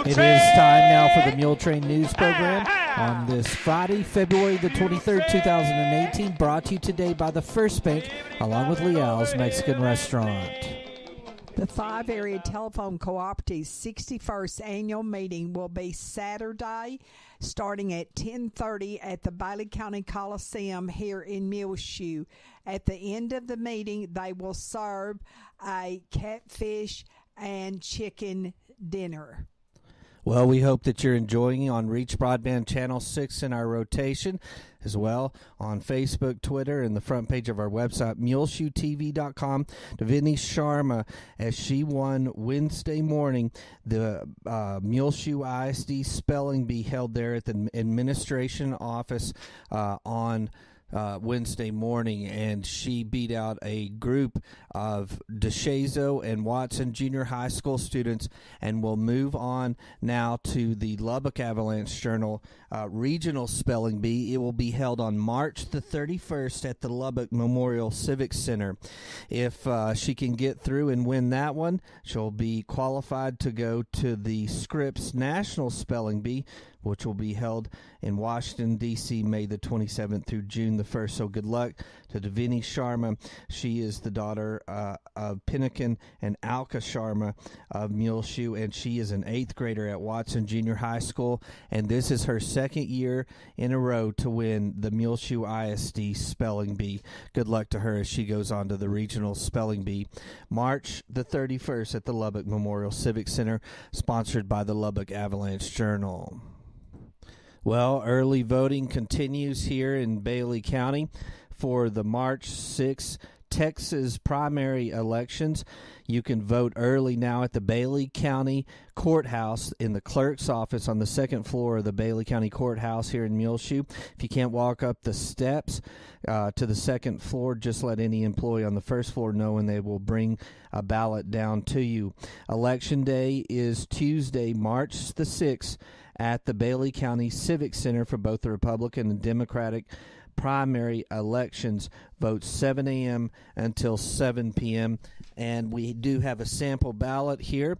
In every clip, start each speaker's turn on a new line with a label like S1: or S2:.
S1: It is time now for the Muletrain News Program on this Friday, February the 23rd, 2018, brought to you today by the First Bank, along with Leal's Mexican Restaurant.
S2: The 5-Area Telephone Cooperative's 61st annual meeting will be Saturday, starting at 10:30 at the Bailey County Coliseum here in Muleshoe. At the end of the meeting, they will serve a catfish and chicken dinner.
S1: Well, we hope that you're enjoying on Reach Broadband Channel 6 in our rotation, as well on Facebook, Twitter, and the front page of our website, muleshoetv.com. Davini Sharma, as she won Wednesday morning, the Muleshoe ISD Spelling Bee held there at the administration office on Wednesday morning, and she beat out a group of DeShazo and Watson Junior High School students, and will move on now to the Lubbock Avalanche Journal Regional Spelling Bee. It will be held on March the 31st at the Lubbock Memorial Civic Center. If she can get through and win that one, she'll be qualified to go to the Scripps National Spelling Bee, which will be held in Washington, D.C., May the 27th through June the 1st. So good luck to Davini Sharma. She is the daughter of Pinnakin and Alka Sharma of Muleshoe, and she is an 8th grader at Watson Junior High School, and this is her second year in a row to win the Muleshoe ISD Spelling Bee. Good luck to her as she goes on to the Regional Spelling Bee, March the 31st at the Lubbock Memorial Civic Center, sponsored by the Lubbock Avalanche Journal. Well, early voting continues here in Bailey County for the March 6th Texas primary elections. You can vote early now at the Bailey County Courthouse in the clerk's office on the second floor of the Bailey County Courthouse here in Muleshoe. If you can't walk up the steps to the second floor, just let any employee on the first floor know, and they will bring a ballot down to you. Election day is Tuesday, March the 6th, at the Bailey County Civic Center for both the Republican and Democratic primary elections. Vote 7 a.m. until 7 p.m. And we do have a sample ballot here.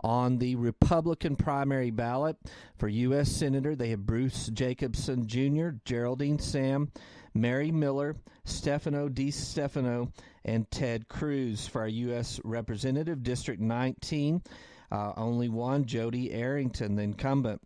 S1: On the Republican primary ballot for U.S. Senator, they have Bruce Jacobson Jr., Geraldine Sam, Mary Miller, Stefano DiStefano, and Ted Cruz. For our U.S. Representative, District 19, only one, Jody Arrington, the incumbent.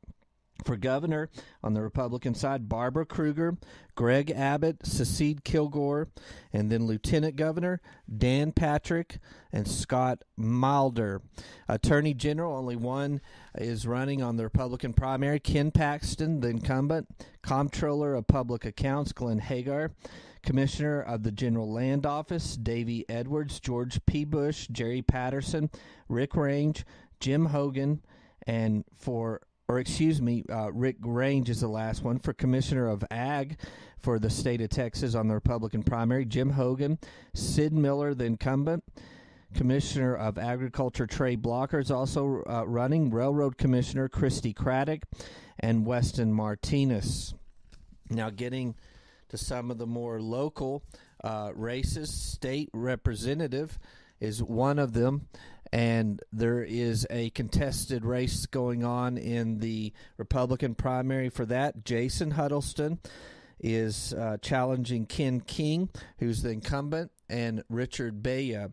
S1: For governor, on the Republican side, Barbara Kruger, Greg Abbott, Secede Kilgore, and then lieutenant governor, Dan Patrick, and Scott Milder. Attorney general, only one is running on the Republican primary, Ken Paxton, the incumbent. Comptroller of Public Accounts, Glenn Hagar. Commissioner of the General Land Office, Davy Edwards, George P. Bush, Jerry Patterson, Rick Range, Jim Hogan, and Rick Range is the last one. For Commissioner of Ag for the state of Texas on the Republican primary, Jim Hogan, Sid Miller, the incumbent. Commissioner of Agriculture, Trey Blocker, is also running. Railroad Commissioner, Christy Craddock, and Weston Martinez. Now getting to some of the more local races, state representative is one of them. And there is a contested race going on in the Republican primary for that. Jason Huddleston is challenging Ken King, who's the incumbent, and Richard Baya.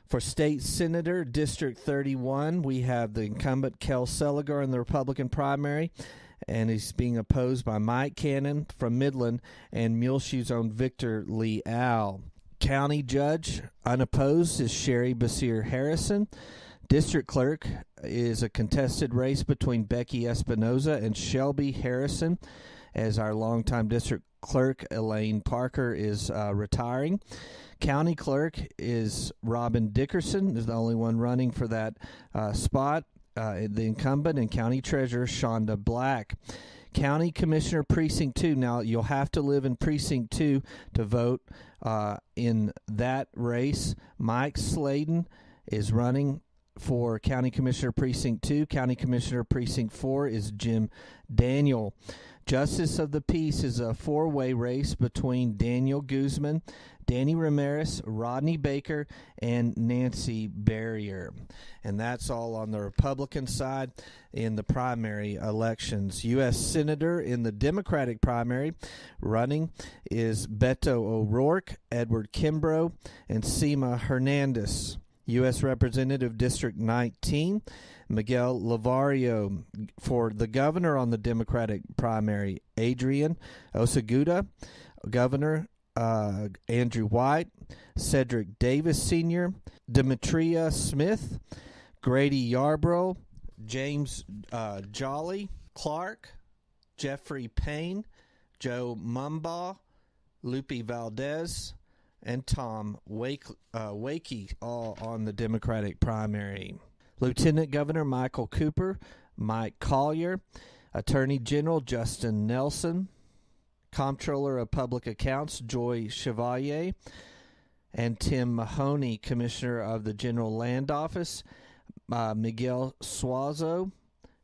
S1: For state senator, District 31, we have the incumbent Kel Seliger in the Republican primary, and he's being opposed by Mike Cannon from Midland and Muleshoe's own Victor Leal. County judge, unopposed, is Sherry Basir Harrison. District clerk is a contested race between Becky Espinoza and Shelby Harrison, as our longtime district clerk, Elaine Parker, is retiring. County clerk is Robin Dickerson, is the only one running for that spot, the incumbent, and county treasurer, Shonda Black. County Commissioner Precinct 2. Now, you'll have to live in Precinct 2 to vote in that race. Mike Sladen is running for County Commissioner Precinct 2. County Commissioner Precinct 4 is Jim Daniel. Justice of the Peace is a four-way race between Daniel Guzman, Danny Ramirez, Rodney Baker, and Nancy Barrier. And that's all on the Republican side in the primary elections. U.S. Senator in the Democratic primary running is Beto O'Rourke, Edward Kimbrough, and Seema Hernandez. U.S. Representative District 19, Miguel Lavario. For the governor on the Democratic primary, Adrian Oseguda. Governor Andrew White, Cedric Davis Sr., Demetria Smith, Grady Yarbrough, James Jolly Clark, Jeffrey Payne, Joe Mumbaugh, Lupe Valdez, and Tom Wakey, all on the Democratic primary. Lieutenant Governor Michael Cooper, Mike Collier, Attorney General Justin Nelson, Comptroller of Public Accounts Joy Chevalier, and Tim Mahoney, Commissioner of the General Land Office, Miguel Suazo,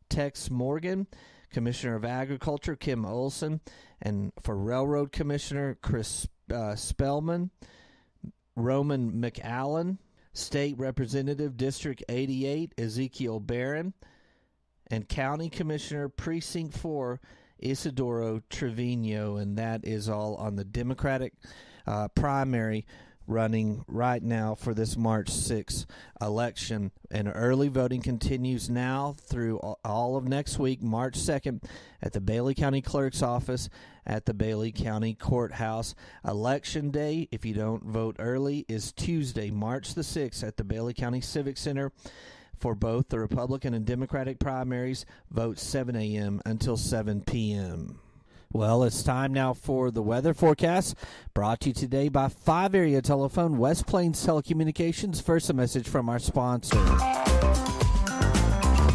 S1: Tex Morgan, Commissioner of Agriculture Kim Olson, and for Railroad Commissioner Chris Spellman, Roman McAllen, State Representative District 88 Ezekiel Barron, and County Commissioner Precinct 4 Isidoro Trevino. And that is all on the Democratic primary running right now for this March 6th election. And early voting continues now through all of next week, March 2nd, at the Bailey County Clerk's office at the Bailey County Courthouse. Election day, if you don't vote early, is Tuesday, March the 6th at the Bailey County Civic Center. For both the Republican and Democratic primaries, vote 7 a.m. until 7 p.m. Well, it's time now for the weather forecast, brought to you today by 5 Area Telephone, West Plains Telecommunications. First, a message from our sponsor.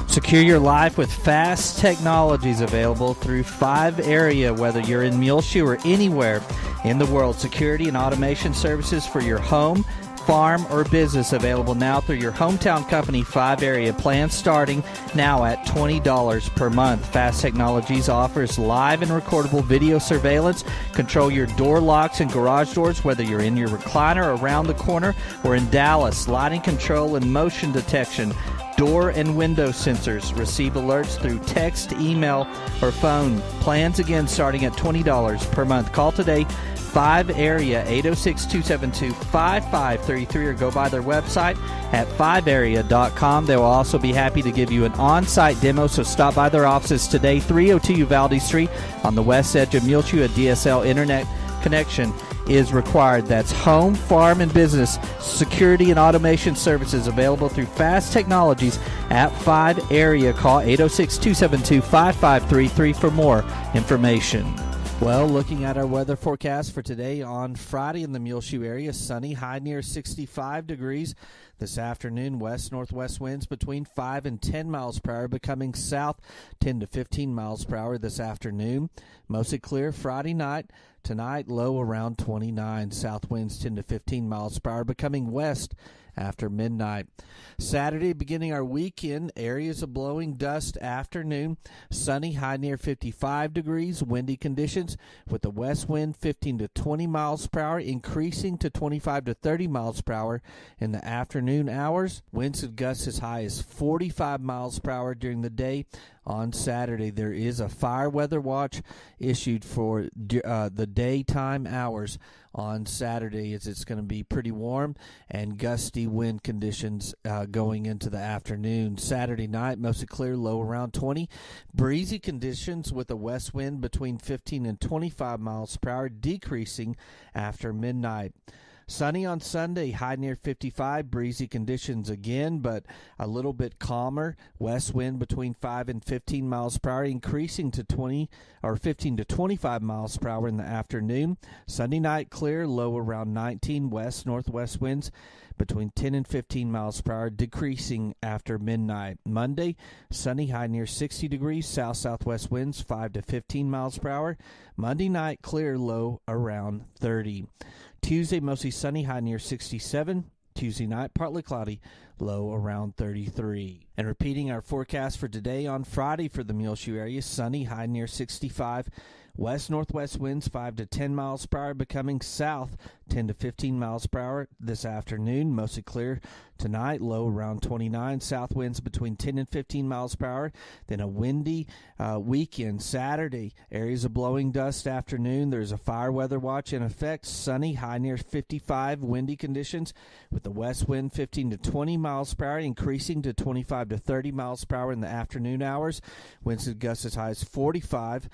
S1: Secure your life with fast technologies available through 5 Area, whether you're in Muleshoe or anywhere in the world. Security and automation services for your home, farm, or business available now through your hometown company, 5 Area. Plans starting now at $20 per month. Fast Technologies offers live and recordable video surveillance. Control your door locks and garage doors, whether you're in your recliner around the corner or in Dallas. Lighting control and motion detection. Door and window sensors. Receive alerts through text, email, or phone. Plans again starting at $20 per month. Call today, 5 Area, 806-272-5533, or go by their website at 5area.com. They will also be happy to give you an on-site demo, so stop by their offices today, 302 Uvalde Street on the west edge of Muleshoe. A DSL internet connection is required. That's home, farm, and business security and automation services available through Fast Technologies at 5 Area. Call 806-272-5533 for more information. Well, looking at our weather forecast for today on Friday in the Muleshoe area, sunny, high near 65 degrees. This afternoon, west-northwest winds between 5 and 10 miles per hour, becoming south 10 to 15 miles per hour this afternoon. Mostly clear Friday night. Tonight, low around 29. South winds 10 to 15 miles per hour, becoming west after midnight. Saturday, beginning our weekend, areas of blowing dust afternoon. Sunny, high near 55 degrees. Windy conditions with the west wind 15 to 20 miles per hour, increasing to 25 to 30 miles per hour in the afternoon hours. Winds and gusts as high as 45 miles per hour during the day. On Saturday, there is a fire weather watch issued for the daytime hours on Saturday, as it's going to be pretty warm and gusty wind conditions going into the afternoon. Saturday night, mostly clear, low around 20. Breezy conditions with a west wind between 15 and 25 miles per hour, decreasing after midnight. Sunny on Sunday, high near 55, breezy conditions again, but a little bit calmer. West wind between 5 and 15 miles per hour, increasing to 15 to 25 miles per hour in the afternoon. Sunday night clear, low around 19, west-northwest winds between 10 and 15 miles per hour, decreasing after midnight. Monday, sunny, high near 60 degrees, south-southwest winds 5 to 15 miles per hour. Monday night clear, low around 30. Tuesday, mostly sunny, high near 67. Tuesday night, partly cloudy, low around 33. And repeating our forecast for today on Friday for the Muleshoe area, sunny, high near 65. West-northwest winds 5 to 10 miles per hour, becoming south 10 to 15 miles per hour this afternoon. Mostly clear tonight, low around 29. South winds between 10 and 15 miles per hour. Then a windy weekend Saturday. Areas of blowing dust afternoon. There's a fire weather watch in effect. Sunny, high near 55. Windy conditions with the west wind 15 to 20 miles per hour, increasing to 25 to 30 miles per hour in the afternoon hours. Winds and gusts as high as 45.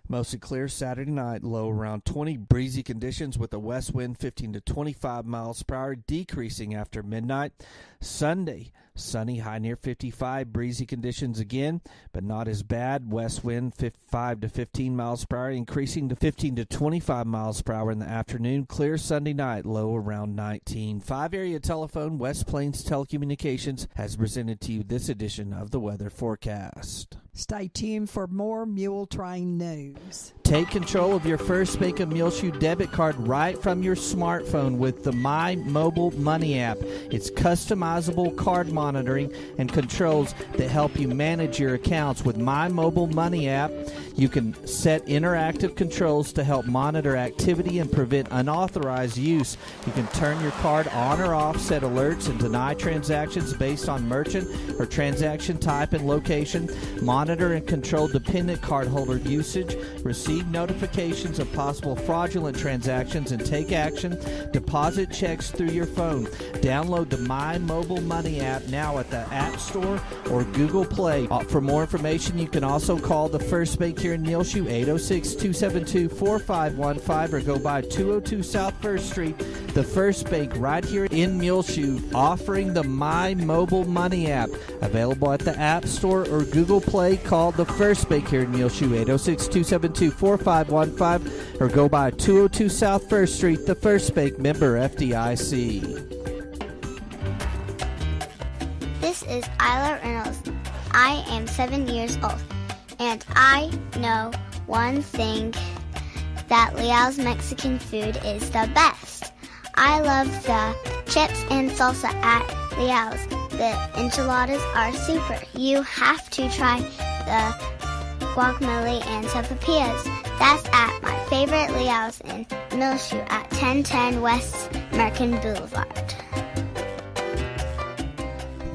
S1: Mostly clear Saturday night, low around 20. Breezy conditions with a west wind 15 to 25 miles per hour, decreasing after midnight. Sunday, sunny, high near 55. Breezy conditions again, but not as bad. West wind 5 to 15 miles per hour, increasing to 15 to 25 miles per hour in the afternoon. Clear Sunday night, low around 19. 5-area telephone, West Plains Telecommunications, has presented to you this edition of the weather forecast.
S2: Stay tuned for more Muletrain news.
S1: Take control of your First Bank of Muleshoe debit card right from your smartphone with the My Mobile Money app. It's customizable card monitoring and controls that help you manage your accounts. With My Mobile Money app, you can set interactive controls to help monitor activity and prevent unauthorized use. You can turn your card on or off, set alerts, and deny transactions based on merchant or transaction type and location. Monitor and control dependent cardholder usage. Receive notifications of possible fraudulent transactions and take action. Deposit checks through your phone. Download the My Mobile Money app now at the App Store or Google Play. For more information, you can also call the First Bank here in Muleshoe, 806-272-4515, or go by 202 South 1st Street. The First Bank right here in Muleshoe, offering the My Mobile Money app. Available at the App Store or Google Play. Call the First Bank here in Muleshoe, 806-272-4515, or go by 202 South 1st Street. The First Bank, member FDIC.
S3: This is Isla Reynolds. I am 7 years old, and I know one thing, that Leal's Mexican food is the best. I love the chips and salsa at Leal's. The enchiladas are super. You have to try the guacamole and sopapillas. That's at my favorite Leal's in Muleshoe at 1010 West American Boulevard.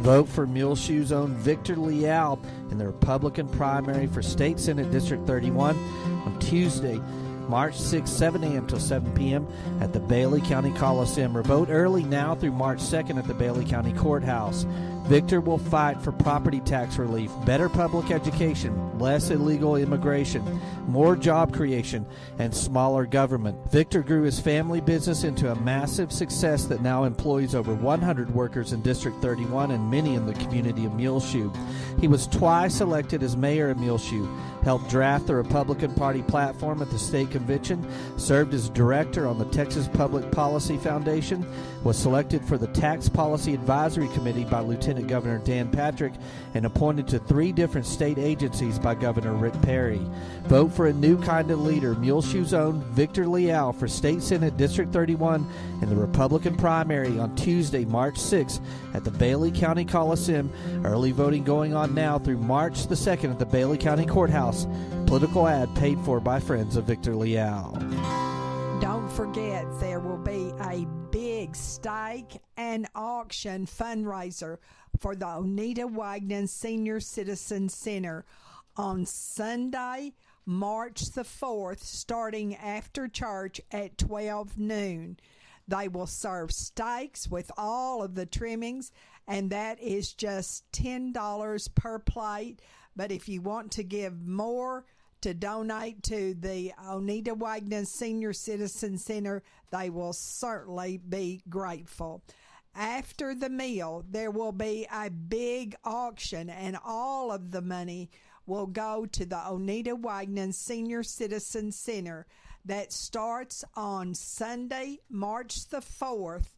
S1: Vote for Muleshoe's own Victor Leal in the Republican primary for State Senate District 31 on Tuesday, March 6, 7 a.m. till 7 p.m. at the Bailey County Coliseum. Or vote early now through March 2nd at the Bailey County Courthouse. Victor will fight for property tax relief, better public education, less illegal immigration, more job creation, and smaller government. Victor grew his family business into a massive success that now employs over 100 workers in District 31 and many in the community of Muleshoe. He was twice elected as mayor of Muleshoe, helped draft the Republican Party platform at the state convention, served as director on the Texas Public Policy Foundation, was selected for the Tax Policy Advisory Committee by Lieutenant Governor Dan Patrick, and appointed to 3 different state agencies by Governor Rick Perry. Vote for a new kind of leader, Muleshoe's own Victor Leal, for State Senate District 31 in the Republican primary on Tuesday, March 6th at the Bailey County Coliseum. Early voting going on now through March the 2nd at the Bailey County Courthouse. Political ad paid for by friends of Victor Leal.
S2: Don't forget, there will be a big stake and auction fundraiser for the Oneida Wagner Senior Citizen Center on Sunday, March the 4th, starting after church at 12 noon. They will serve steaks with all of the trimmings, and that is just $10 per plate. But if you want to give more to donate to the Oneida Wagner Senior Citizen Center, they will certainly be grateful. After the meal, there will be a big auction, and all of the money will go to the Oneida Wagner Senior Citizen Center. That starts on Sunday, March the 4th,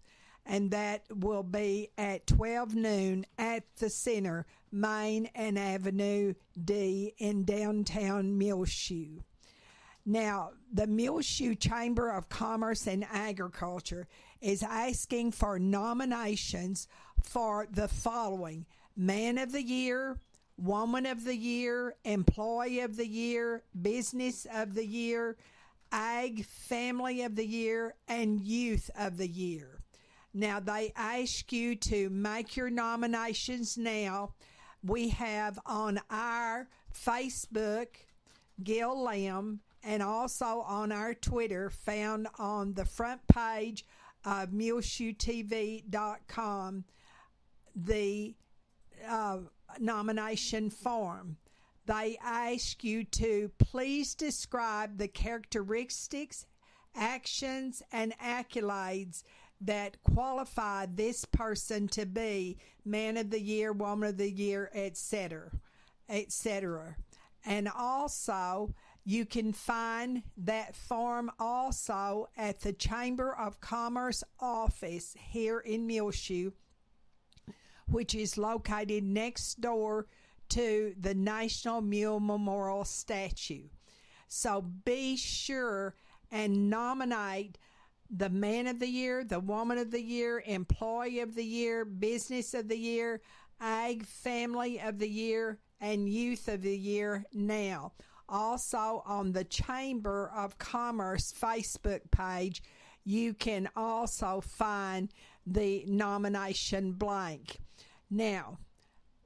S2: and that will be at 12 noon at the center, Main and Avenue D in downtown Muleshoe. Now, the Muleshoe Chamber of Commerce and Agriculture is asking for nominations for the following: Man of the Year, Woman of the Year, Employee of the Year, Business of the Year, Ag Family of the Year, and Youth of the Year. Now, they ask you to make your nominations now. We have on our Facebook, Gil Lamb, and also on our Twitter, found on the front page of MuleshoeTV.com, the nomination form. They ask you to please describe the characteristics, actions, and accolades that qualify this person to be Man of the Year, Woman of the Year, etc., etc. And also, you can find that form also at the Chamber of Commerce office here in Muleshoe, which is located next door to the National Mule Memorial statue. So be sure and nominate the Man of the Year, the Woman of the Year, Employee of the Year, Business of the Year, Ag Family of the Year, and Youth of the Year now. Also on the Chamber of Commerce Facebook page, you can also find the nomination blank. Now,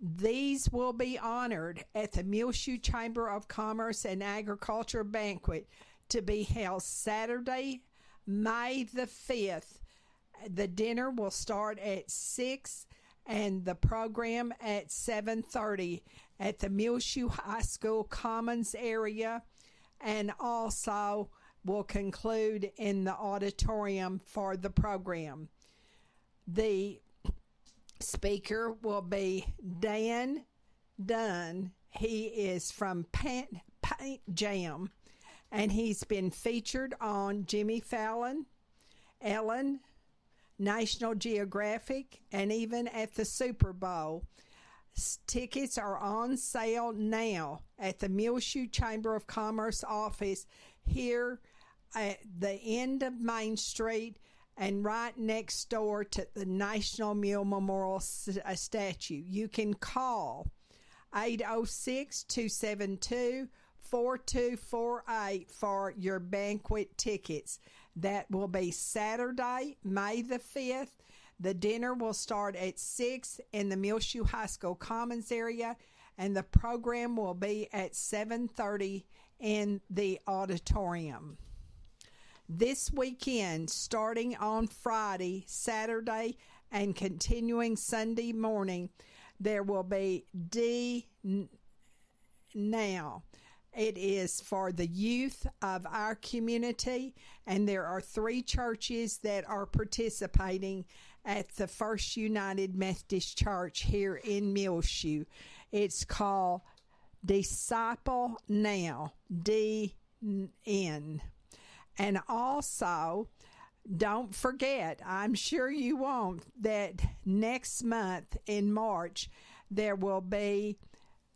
S2: these will be honored at the Muleshoe Chamber of Commerce and Agriculture banquet to be held Saturday, May the 5th. The dinner will start at 6 and the program at 7:30 at the Muleshoe High School Commons area, and also will conclude in the auditorium for the program. The speaker will be Dan Dunn. He is from Paint Jam, and he's been featured on Jimmy Fallon, Ellen, National Geographic, and even at the Super Bowl. Tickets are on sale now at the Muleshoe Chamber of Commerce office here at the end of Main Street and right next door to the National Mule Memorial statue. You can call 806-272-4248 for your banquet tickets. That will be Saturday, May the 5th. The dinner will start at 6 in the Muleshoe High School Commons area, and the program will be at 7:30 in the auditorium. This weekend, starting on Friday, Saturday, and continuing Sunday morning, there will be D Now. It is for the youth of our community, and there are 3 churches that are participating at the First United Methodist Church here in Muleshoe. It's called Disciple Now, DN. And also, don't forget, I'm sure you won't, that next month in March, there will be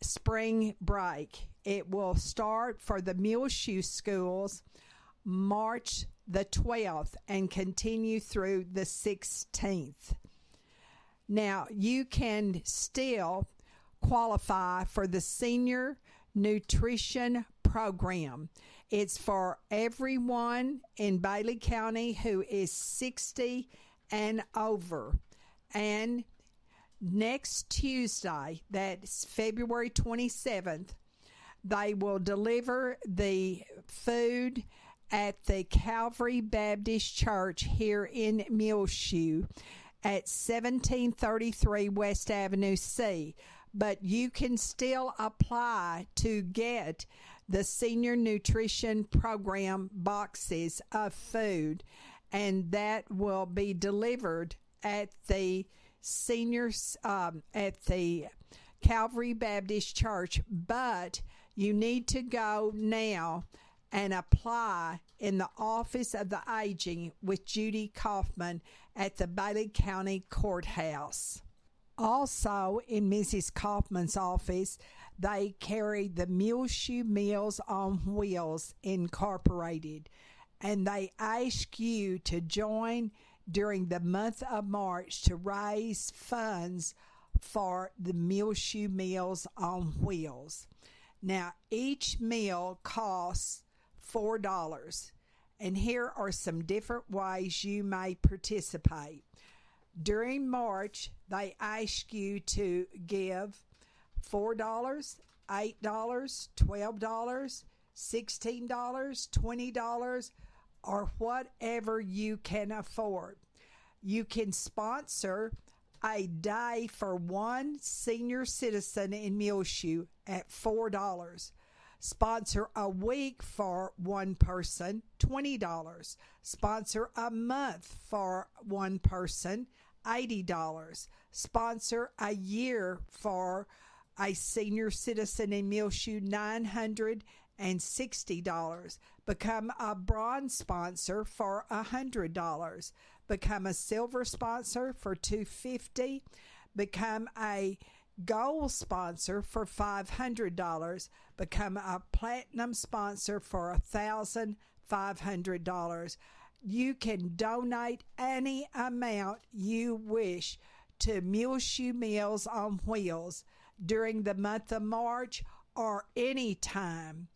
S2: spring break. It will start for the Muleshoe schools March the 12th and continue through the 16th. Now, you can still qualify for the Senior Nutrition Program. It's for everyone in Bailey County who is 60 and over. And next Tuesday, that's February 27th, they will deliver the food at the Calvary Baptist Church here in Muleshoe at 1733 West Avenue C. But you can still apply to get the Senior Nutrition Program boxes of food, and that will be delivered at the seniors at the Calvary Baptist Church. But you need to go now and apply in the Office of the Aging with Judy Kaufman at the Bailey County Courthouse. Also, in Mrs. Kaufman's office, they carry the Muleshoe Meals on Wheels Incorporated, and they ask you to join during the month of March to raise funds for the Muleshoe Meals on Wheels. Now, each meal costs $4, and here are some different ways you may participate. During March, they ask you to give $4, $8, $12, $16, $20, or whatever you can afford. You can sponsor a day for one senior citizen in Muleshoe at $4. Sponsor a week for one person, $20. Sponsor a month for one person, $80. Sponsor a year for a senior citizen in Muleshoe, $960. Become a bronze sponsor for $100. Become a silver sponsor for $250. Become a gold sponsor for $500. Become a platinum sponsor for $1,500. You can donate any amount you wish to Muleshoe Meals on Wheels during the month of March or any time.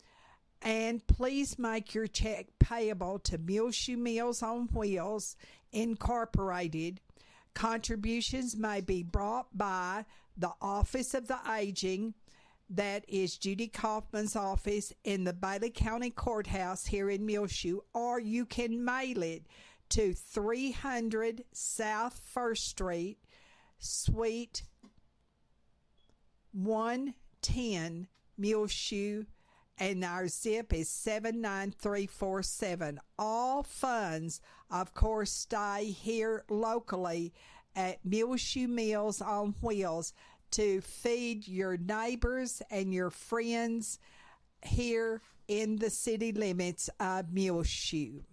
S2: And please make your check payable to Muleshoe Meals on Wheels Incorporated. Contributions may be brought by the Office of the Aging, that is Judy Kaufman's office in the Bailey County Courthouse here in Muleshoe, or you can mail it to 300 South 1st Street, Suite 110, Muleshoe, and our zip is 79347. All funds, of course, stay here locally at Muleshoe Meals on Wheels to feed your neighbors and your friends here in the city limits of Muleshoe.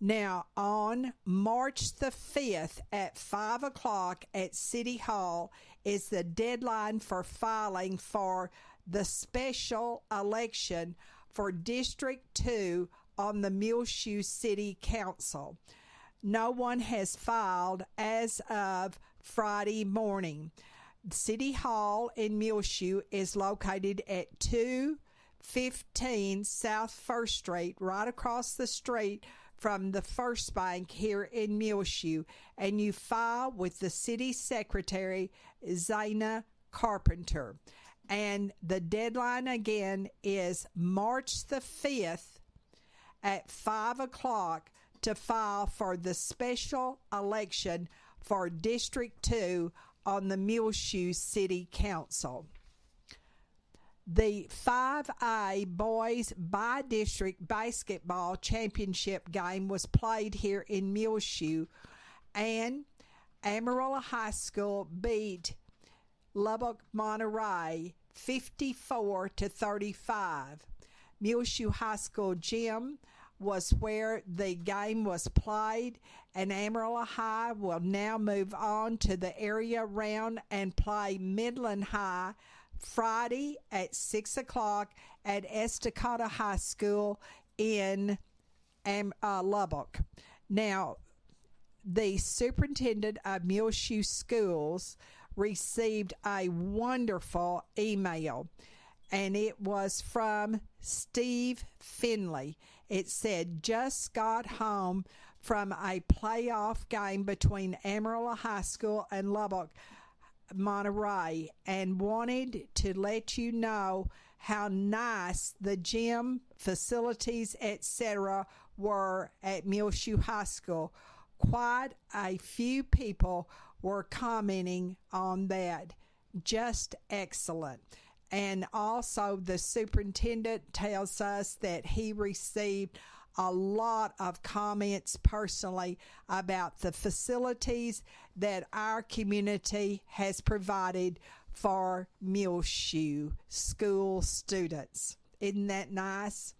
S2: Now, on March the 5th at 5 o'clock at City Hall is the deadline for filing for the special election for District 2 on the Muleshoe City Council. No one has filed as of Friday morning. City Hall in Muleshoe is located at 215 South 1st Street, right across the street from the First Bank here in Muleshoe, and you file with the City Secretary, Zana Carpenter. And the deadline again is March the 5th at 5 o'clock to file for the special election for District 2 on the Muleshoe City Council. The 5A Boys By-District Basketball Championship game was played here in Muleshoe, and Amarillo High School beat Lubbock Monterey 54-35. Muleshoe High School gym was where the game was played, and Amarillo High will now move on to the area round and play Midland High Friday at 6 o'clock at Estacada High School in Lubbock. Now, the superintendent of Muleshoe Schools received a wonderful email, and it was from Steve Finley. It said, just got home from a playoff game between Amarillo High School and Lubbock Monterey, and wanted to let you know how nice the gym facilities, etc., were at Muleshoe High School. Quite a few people were commenting on that. Just excellent. And also the superintendent tells us that he received a lot of comments personally about the facilities that our community has provided for Muleshoe school students. Isn't that nice?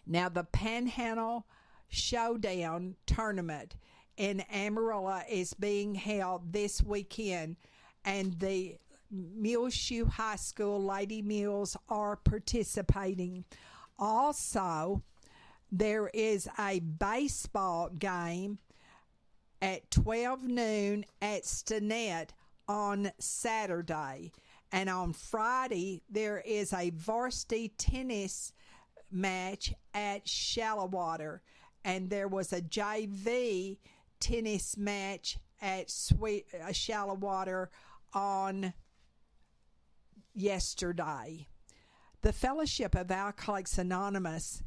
S2: Now, the Panhandle Showdown tournament in Amarillo is being held this weekend, and the Muleshoe High School Lady Mules are participating. Also, there is a baseball game at 12 noon at Stinnett on Saturday. And on Friday, there is a varsity tennis match at Shallowater. And there was a JV tennis match at Shallowater on yesterday. The Fellowship of Alcoholics Anonymous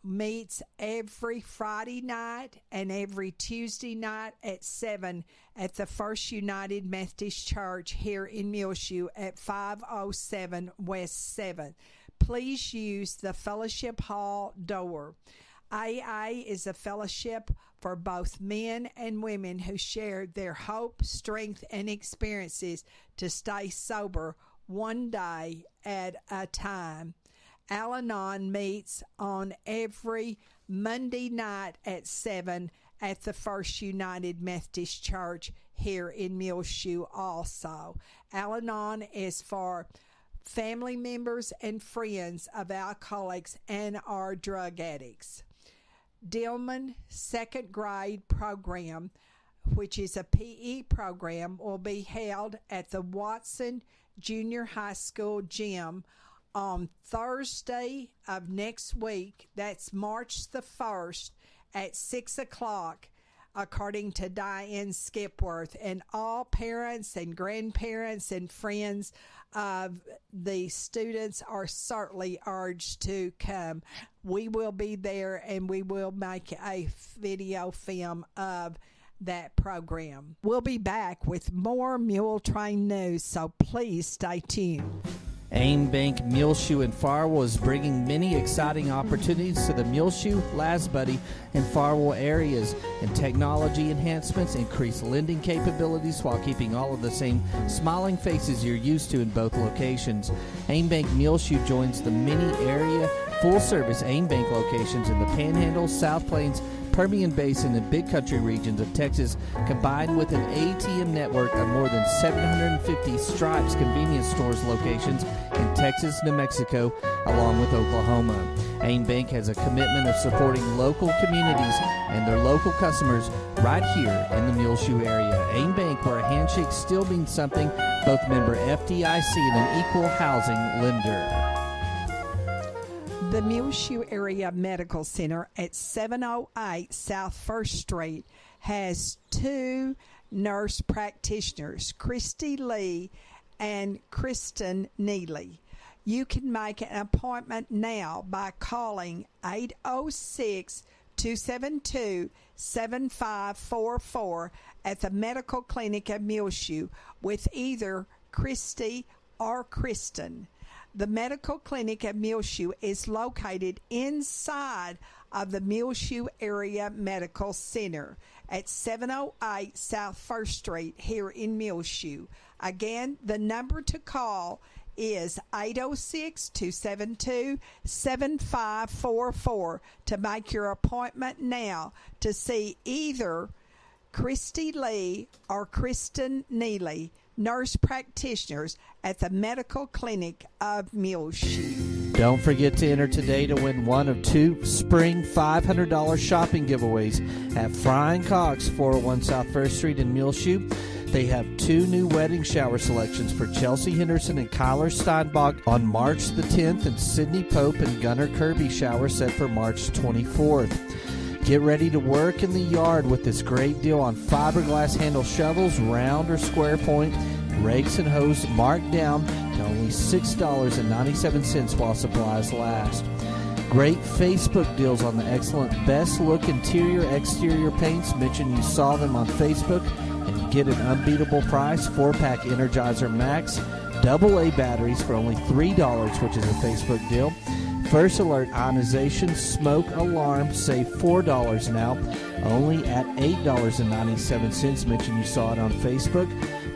S2: meets every Friday night and every Tuesday night at 7 at the First United Methodist Church here in Muleshoe at 507 West 7th. Please use the Fellowship Hall door. AA is a fellowship for both men and women who share their hope, strength, and experiences to stay sober one day at a time. Al-Anon meets on every Monday night at 7 at the First United Methodist Church here in Muleshoe also. Al-Anon is for family members and friends of alcoholics and or drug addicts. Dillman second grade program, which is a PE program, will be held at the Watson Junior High School gym on Thursday of next week. That's March the 1st at 6 o'clock, according to Diane Skipworth. And all parents and grandparents and friends of the students are certainly urged to come. We will be there, and we will make a video film of that program. We'll be back with more Muletrain news, so please stay tuned.
S1: Aim Bank Muleshoe and Farwell is bringing many exciting opportunities to the Muleshoe, Lasbuddy, and Farwell areas, and technology enhancements increase lending capabilities while keeping all of the same smiling faces you're used to in both locations. Aim Bank Muleshoe joins the many area full-service Aim Bank locations in the Panhandle, South Plains, Permian Basin, and Big Country regions of Texas, combined with an ATM network of more than 750 Stripes convenience stores locations in Texas, New Mexico, along with Oklahoma. Aim Bank has a commitment of supporting local communities and their local customers right here in the Muleshoe area. Aim Bank, where a handshake still means something, both member FDIC and an equal housing lender.
S2: The Muleshoe Area Medical Center at 708 South 1st Street has two nurse practitioners, Christy Lee and Kristen Neely. You can make an appointment now by calling 806-272-7544 at the Medical Clinic of Muleshoe with either Christy or Kristen. The Medical Clinic at Muleshoe is located inside of the Muleshoe Area Medical Center at 708 South 1st Street here in Muleshoe. Again, the number to call is 806-272-7544 to make your appointment now to see either Christy Lee or Kristen Neely, nurse practitioners at the Medical Clinic of Muleshoe.
S1: Don't forget to enter today to win one of two spring $500 shopping giveaways at Frying Cox, 401 South 1st Street in Muleshoe. They have two new wedding shower selections for Chelsea Henderson and Kyler Steinbach on March the 10th, and Sydney Pope and Gunnar Kirby shower set for March 24th. Get ready to work in the yard with this great deal on fiberglass handle shovels, round or square point, rakes and hose marked down to only $6.97 while supplies last. Great Facebook deals on the excellent best look interior exterior paints. Mention you saw them on Facebook and get an unbeatable price. 4-pack Energizer Max AA batteries for only $3, which is a Facebook deal. First Alert ionization smoke alarm, save $4 now, only at $8.97. Mention you saw it on Facebook.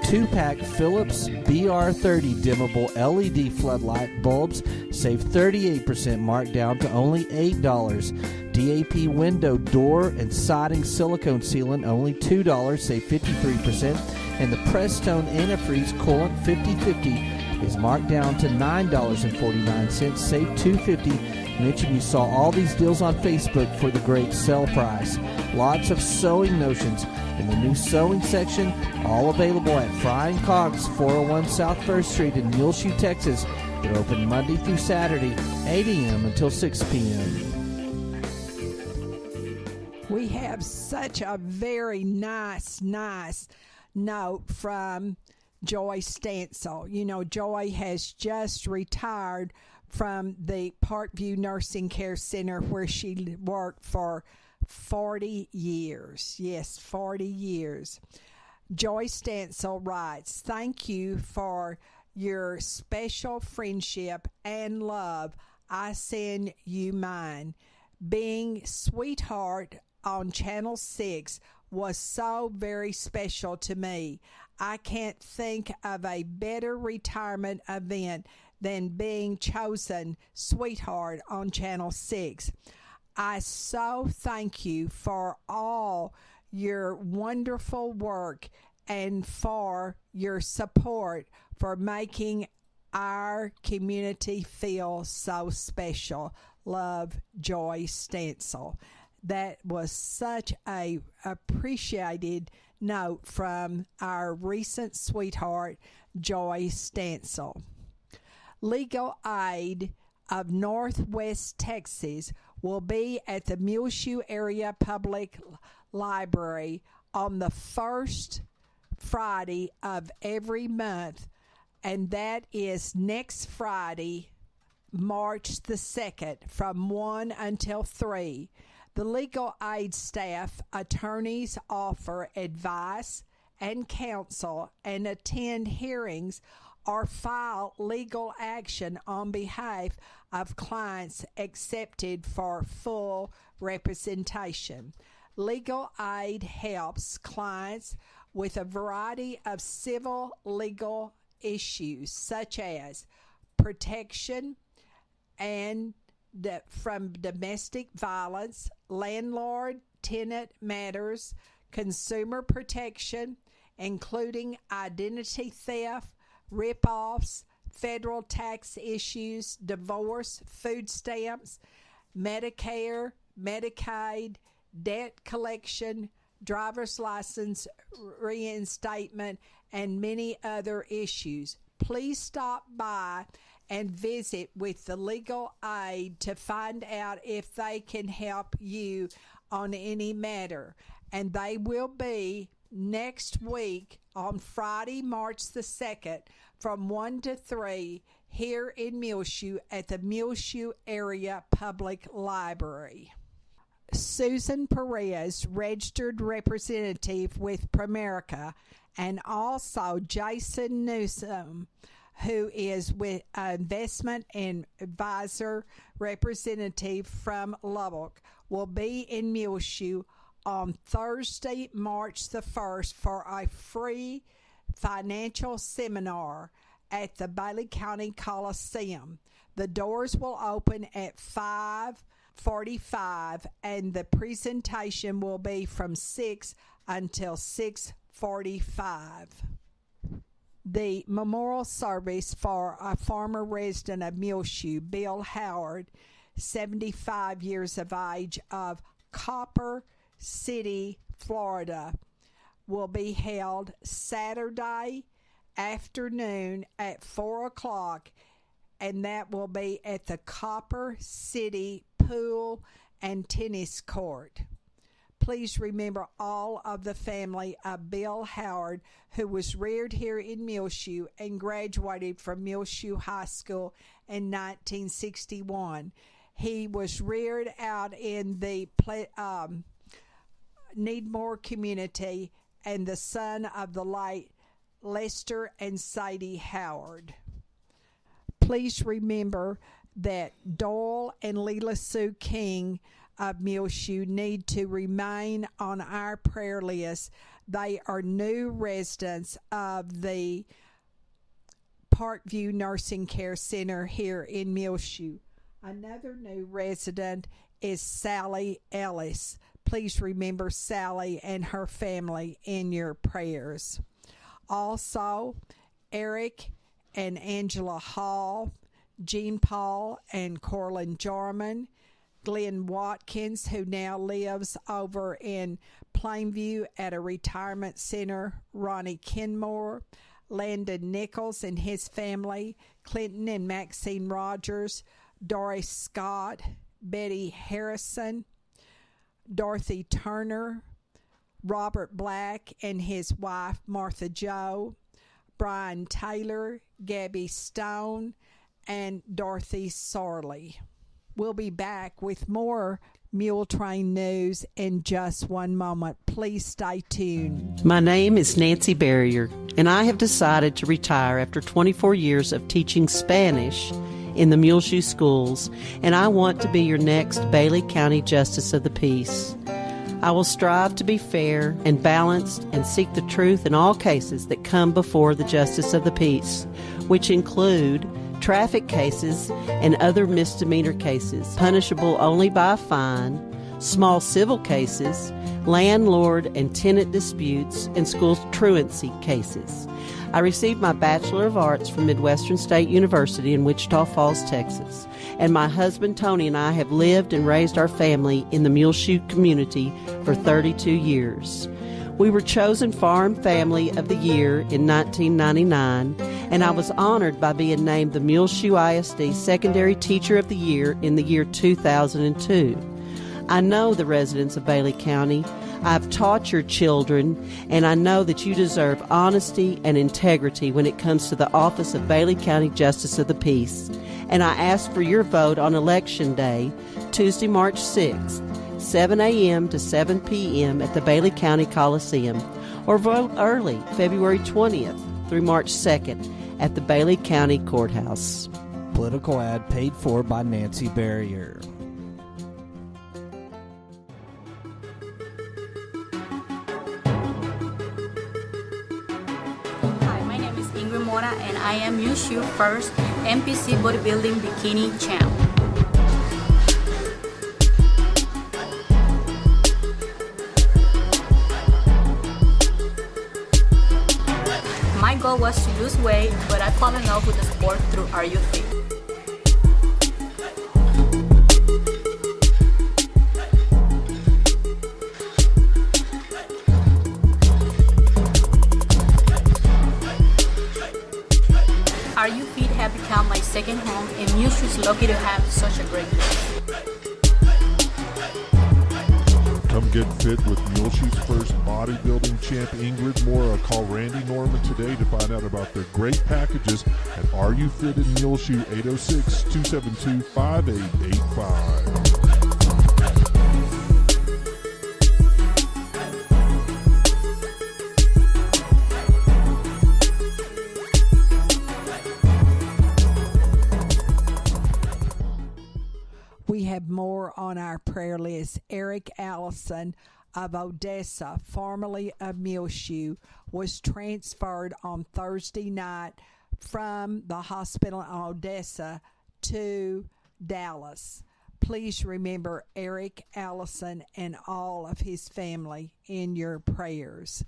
S1: 2-pack Philips BR30 dimmable LED floodlight bulbs. Save 38%, marked down to only $8. DAP window, door, and siding silicone sealant, only $2. Save 53%. And the Prestone antifreeze coolant 50/50 is marked down to $9.49. Save $2.50. Mention you saw all these deals on Facebook for the great sale price. Lots of sewing notions in the new sewing section, all available at Frying Cogs, 401 South 1st Street in Muleshoe, Texas. They're open Monday through Saturday, 8 a.m. until 6 p.m.
S2: We have such a very nice note from Joy Stansel. You know, Joy has just retired from the Parkview Nursing Care Center where she worked for 40 years. Yes, 40 years. Joy Stansel writes, "Thank you for your special friendship and love. I send you mine. Being Sweetheart on Channel 6 was so very special to me. I can't think of a better retirement event than being chosen Sweetheart on Channel 6. I so thank you for all your wonderful work and for your support for making our community feel so special. Love, Joy Stansel." That was such a appreciated note from our recent sweetheart, Joy Stansel. Legal Aid of Northwest Texas will be at the Muleshoe Area Public Library on the first Friday of every month, and that is next Friday, March the 2nd, from 1 until 3. The legal aid staff attorneys offer advice and counsel and attend hearings or file legal action on behalf of clients accepted for full representation. Legal aid helps clients with a variety of civil legal issues such as protection and from domestic violence, landlord-tenant matters, consumer protection, including identity theft, rip-offs, federal tax issues, divorce, food stamps, Medicare, Medicaid, debt collection, driver's license reinstatement, and many other issues. Please stop by and visit with the legal aid to find out if they can help you on any matter. And they will be next week on Friday, March the 2nd, from 1 to 3 here in Muleshoe at the Muleshoe Area Public Library. Susan Perez, registered representative with Primerica, and also Jason Newsom, who is with investment and advisor representative from Lubbock, will be in Muleshoe on Thursday, March the 1st for a free financial seminar at the Bailey County Coliseum. The doors will open at 5:45 and the presentation will be from 6 until 6:45. The memorial service for a former resident of Muleshoe, Bill Howard, 75 years of age, of Copper City, Florida, will be held Saturday afternoon at 4 o'clock, and that will be at the Copper City Pool and Tennis Court. Please remember all of the family of Bill Howard, who was reared here in Muleshoe and graduated from Muleshoe High School in 1961. He was reared out in the Needmore community and the son of the late Lester and Sadie Howard. Please remember that Doyle and Leela Sue King of Muleshoe need to remain on our prayer list. They are new residents of the Parkview Nursing Care Center here in Muleshoe. Another new resident is Sally Ellis. Please remember Sally and her family in your prayers. Also, Eric and Angela Hall, Jean Paul and Corlin Jarman, Glenn Watkins, who now lives over in Plainview at a retirement center, Ronnie Kenmore, Landon Nichols and his family, Clinton and Maxine Rogers, Doris Scott, Betty Harrison, Dorothy Turner, Robert Black and his wife Martha Joe, Brian Taylor, Gabby Stone, and Dorothy Sarley. We'll be back with more Muletrain news in just one moment. Please stay tuned.
S4: My name is Nancy Barrier, and I have decided to retire after 24 years of teaching Spanish in the Muleshoe schools, and I want to be your next Bailey County Justice of the Peace. I will strive to be fair and balanced and seek the truth in all cases that come before the Justice of the Peace, which include traffic cases and other misdemeanor cases, punishable only by a fine, small civil cases, landlord and tenant disputes, and school truancy cases. I received my Bachelor of Arts from Midwestern State University in Wichita Falls, Texas, and my husband Tony and I have lived and raised our family in the Muleshoe community for 32 years. We were chosen Farm Family of the Year in 1999, and I was honored by being named the Muleshoe ISD Secondary Teacher of the Year in the year 2002. I know the residents of Bailey County. I've taught your children, and I know that you deserve honesty and integrity when it comes to the office of Bailey County Justice of the Peace. And I ask for your vote on Election Day, Tuesday, March 6th, 7 a.m. to 7 p.m. at the Bailey County Coliseum, or vote early, February 20th through March 2nd at the Bailey County Courthouse.
S1: Political ad paid for by Nancy Barrier.
S5: And I am Muleshoe first MPC bodybuilding bikini champ. My goal was to lose weight, but I fell in love with the sport through Are You Fit? Are You Fit have become my second home, and Muleshoe is lucky to have such a great place.
S6: Come get fit with Muleshoe's first bodybuilding champ, Ingrid Mora. Call Randy Norman today to find out about their great packages at Are You Fit in Muleshoe, 806-272-5885.
S2: We have more on our prayer list. Eric Allison of Odessa, formerly of Muleshoe, was transferred on Thursday night from the hospital in Odessa to Dallas. Please remember Eric Allison and all of his family in your prayers.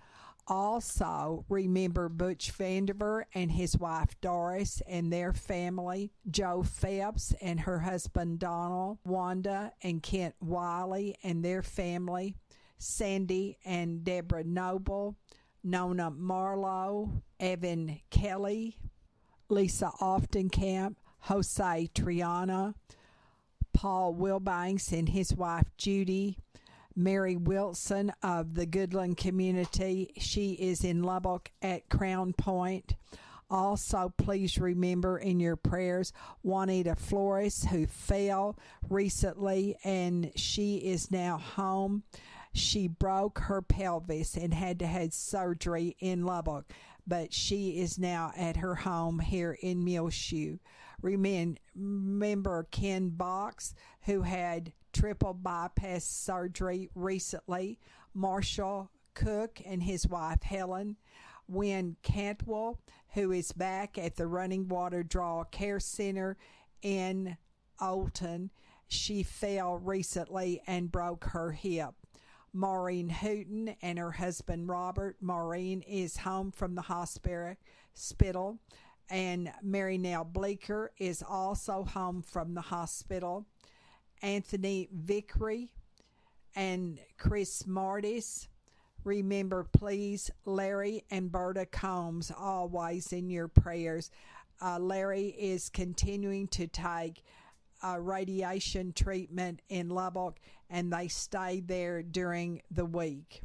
S2: Also, remember Butch Vandiver and his wife Doris and their family, Joe Phelps and her husband Donald, Wanda and Kent Wiley and their family, Sandy and Deborah Noble, Nona Marlowe, Evan Kelly, Lisa Oftenkamp, Jose Triana, Paul Wilbanks and his wife Judy, Mary Wilson of the Goodland community. She is in Lubbock at Crown Point. Also, please remember in your prayers Juanita Flores, who fell recently and she is now home. She broke her pelvis and had to have surgery in Lubbock, but she is now at her home here in Muleshoe. Remember Ken Box, who had triple bypass surgery recently, Marshall Cook and his wife Helen, Wynn Cantwell, who is back at the Running Water Draw Care Center in Olton. She fell recently and broke her hip. Maureen Hooton and her husband Robert. Maureen is home from the hospital, and Mary Nell Bleeker is also home from the hospital. Anthony Vickery and Chris Martis. Remember, please, Larry and Berta Combs, always in your prayers. Larry is continuing to take radiation treatment in Lubbock, and they stay there during the week.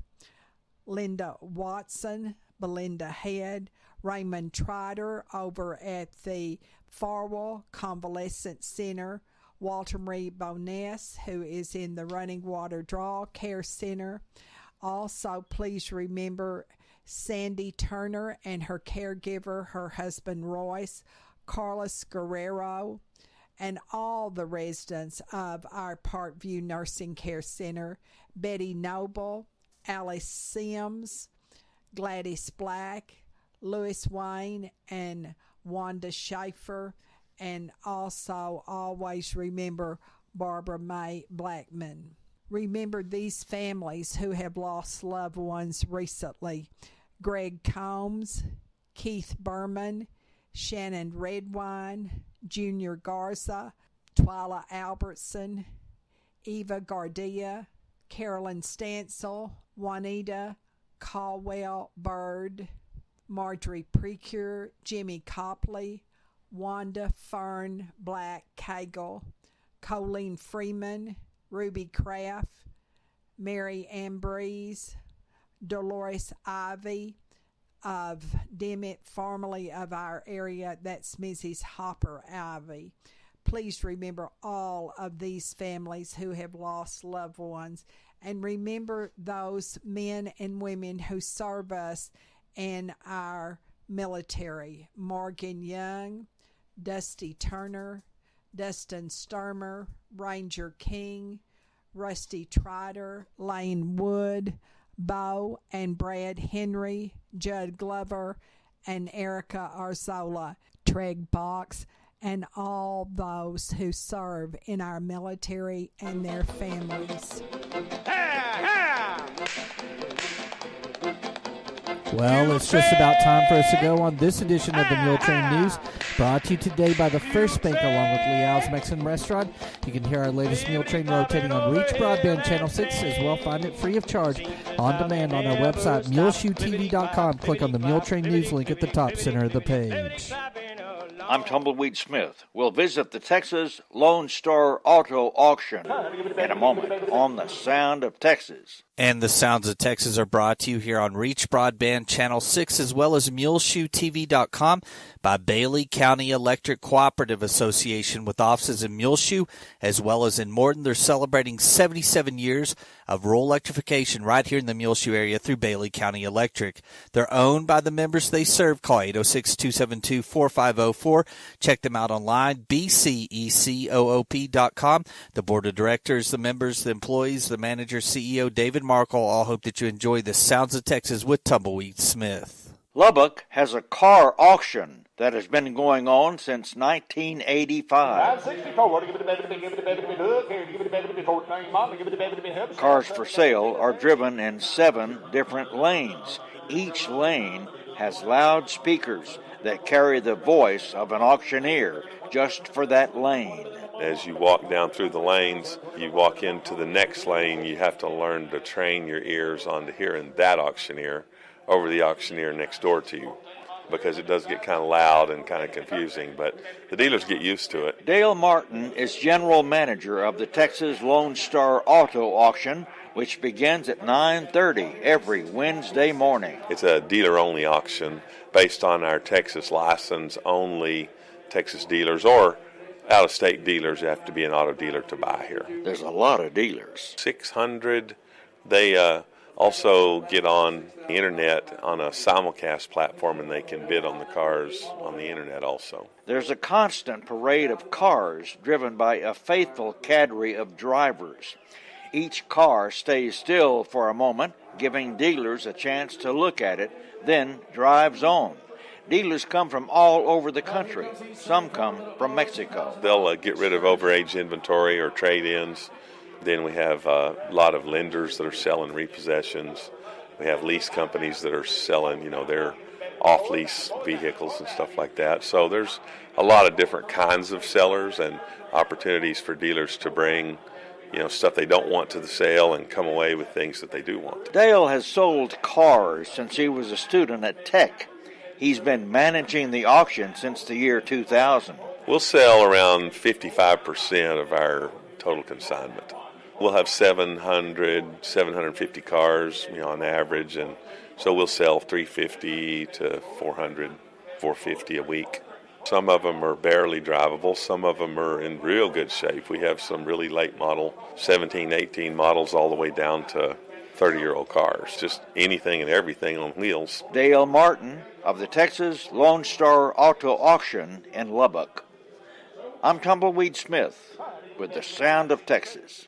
S2: Linda Watson, Belinda Head, Raymond Trotter over at the Farwell Convalescent Center, Walter Marie Boness, who is in the Running Water Draw Care Center. Also, please remember Sandy Turner and her caregiver, her husband Royce, Carlos Guerrero, and all the residents of our Parkview Nursing Care Center, Betty Noble, Alice Sims, Gladys Black, Louis Wayne, and Wanda Schaefer, and also always remember Barbara Mae Blackman. Remember these families who have lost loved ones recently: Greg Combs, Keith Berman, Shannon Redwine, Junior Garza, Twyla Albertson, Eva Gardia, Carolyn Stansel, Juanita Caldwell Bird, Marjorie Precure, Jimmy Copley, Wanda Fern Black Cagle, Colleen Freeman, Ruby Craft, Mary Ambrose, Dolores Ivy of Dimmitt, formerly of our area. That's Mrs. Hopper Ivy. Please remember all of these families who have lost loved ones, and remember those men and women who serve us in our military: Morgan Young, Dusty Turner, Dustin Sturmer, Ranger King, Rusty Trotter, Lane Wood, Bo and Brad Henry, Judd Glover, and Erica Arzola, Treg Box, and all those who serve in our military and their families.
S1: Well, it's just about time for us to go on this edition of the Muletrain News, brought to you today by the First Bank along with Leal's Mexican Restaurant. You can hear our latest Muletrain rotating on Reach Broadband Channel 6, as well find it free of charge on demand on our website, muleshoetv.com. Click on the Muletrain News link at the top center of the page.
S7: I'm Tumbleweed Smith. We'll visit the Texas Lone Star Auto Auction in a moment on the Sound of Texas.
S1: And the Sounds of Texas are brought to you here on Reach Broadband Channel 6, as well as MuleshoeTV.com by Bailey County Electric Cooperative Association, with offices in Muleshoe as well as in Morton. They're celebrating 77 years of rural electrification right here in the Muleshoe area through Bailey County Electric. They're owned by the members they serve. Call 806-272-4504. Check them out online, bcecoop.com. The board of directors, the members, the employees, the manager, CEO, David Markle, all hope that you enjoy the Sounds of Texas with Tumbleweed Smith.
S7: Lubbock has a car auction that has been going on since 1985. Cars for sale are driven in 7 different lanes. Each lane has loudspeakers that carry the voice of an auctioneer just for that lane.
S8: As you walk down through the lanes, you walk into the next lane, you have to learn to train your ears onto hearing that auctioneer over the auctioneer next door to you, because it does get kind of loud and kind of confusing, but the dealers get used to it.
S7: Dale Martin is general manager of the Texas Lone Star Auto Auction, which begins at 9:30 every Wednesday morning.
S8: It's a dealer-only auction based on our Texas license only. Texas dealers or out-of-state dealers have to be an auto dealer to buy here.
S7: There's a lot of dealers.
S8: 600. They also get on the internet on a simulcast platform, and they can bid on the cars on the internet also.
S7: There's a constant parade of cars driven by a faithful cadre of drivers. Each car stays still for a moment giving dealers a chance to look at it, then drives on. Dealers come from all over the country. Some come from Mexico.
S8: They'll get rid of overage inventory or trade-ins. Then we have a lot of lenders that are selling repossessions. We have lease companies that are selling, their off-lease vehicles and stuff like that. So there's a lot of different kinds of sellers and opportunities for dealers to bring, stuff they don't want to the sale and come away with things that they do want.
S7: Dale has sold cars since he was a student at Tech. He's been managing the auction since the year 2000.
S8: We'll sell around 55% of our total consignment. We'll have 750 cars, on average, and so we'll sell 350 to 400, 450 a week. Some of them are barely drivable. Some of them are in real good shape. We have some really late model, 17, 18 models all the way down to 30-year-old cars. Just anything and everything on wheels.
S7: Dale Martin of the Texas Lone Star Auto Auction in Lubbock. I'm Tumbleweed Smith with the Sound of Texas.